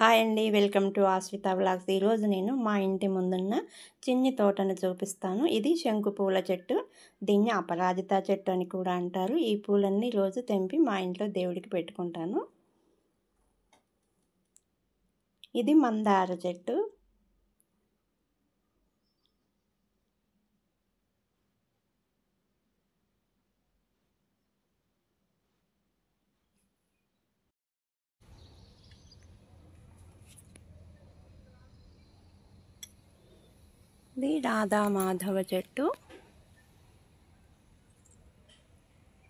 Hi అండి, welcome to ఆశ్రిత vlogs. ఈరోజు నేను మా ఇంటి ముందున్న చిన్ని తోటను చూపిస్తాను. ఇది శంకు పూల చెట్టు. దీన్ని అపరాజిత చెట్టు అని కూడా అంటారు. ఈ పూలన్నీ రోజు తెంపి మా ఇంట్లో దేవుడికి పెట్టుకుంటాను. ఇది మందార చెట్టు. ఇది రాధా మాధవ చెట్టు.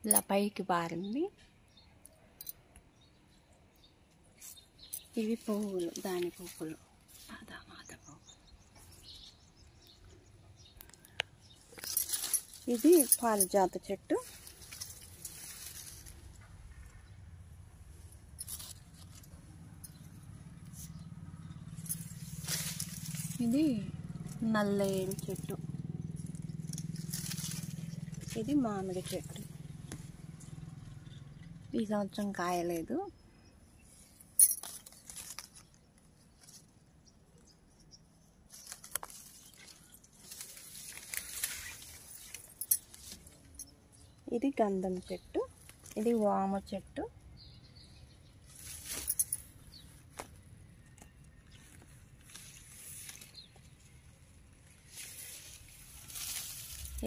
ఇలా పైకి పారింది. ఇవి పువ్వులు, దాని పువ్వులు, రాధా మాధవ. ఇది పారిజాత చెట్టు. ఇది నల్లేరు చెట్టు. ఇది మామిడి చెట్టు. ఈ సంవత్సరం కాయలేదు. ఇది గంధం చెట్టు. ఇది వామ చెట్టు.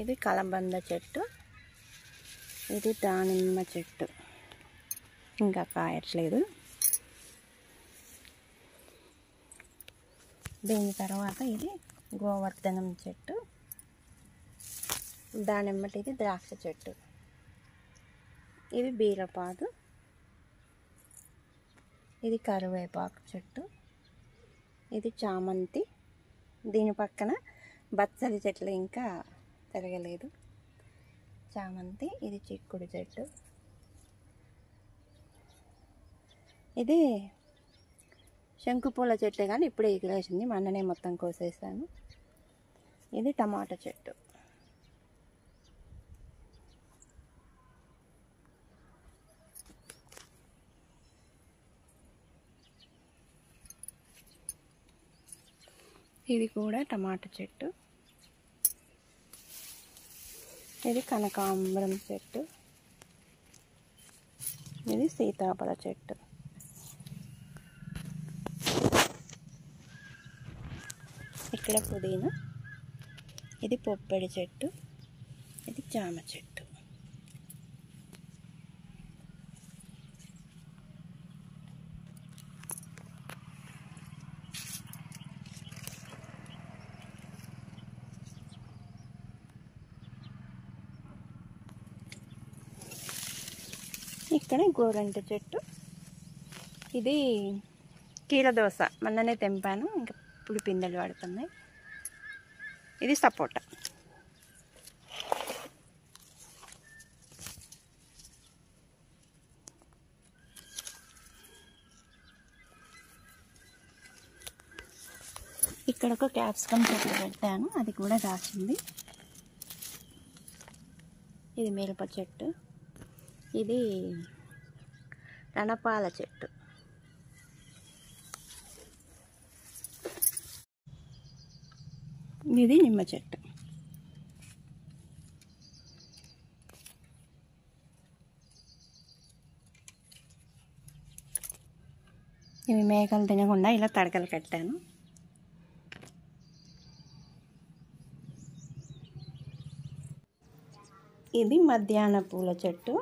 ఇది కలబంద చెట్టు. ఇది దానిమ్మ చెట్టు, ఇంకా కాయట్లేదు. దీని తర్వాత ఇది గోవర్ధనం చెట్టు. దానిమ్మటి ఇది ద్రాక్ష చెట్టు. ఇది బీరపాదు. ఇది కరివేపాకు చెట్టు. ఇది చామంతి. దీని పక్కన బచ్చలి చెట్లు ఇంకా పెరగలేదు. చామంతి. ఇది చిక్కుడు చెట్టు. ఇది శంకుపూల చెట్లే కానీ ఇప్పుడే ఎగిరేసింది, మొన్ననే మొత్తం కోసేసాను. ఇది టమాటా చెట్టు. ఇది కూడా టమాటా చెట్టు. ఇది కనకాంబరం చెట్టు. ఇది సీతాఫల చెట్టు. ఇక్కడ పుదీనా. ఇది పొప్పెడి చెట్టు. ఇది జామ చెట్టు. ఇక్కడ గోరంట చెట్టు. ఇది కీరదోస, మొన్ననే తెంపాను, ఇంకా ఇప్పుడు పిందెలు పడుతున్నాయి. ఇది సపోటా. ఇక్కడ ఒక క్యాప్సికమ్ చెట్టు పెట్టాను, అది కూడా కాసింది. ఇది మిరప చెట్టు. ఇది రణపాల చెట్టు. ఇది నిమ్మ చెట్టు. ఇవి మేకలు తినకుండా ఇలా తడకలు కట్టాను. ఇది మధ్యాహ్న పూల చెట్టు.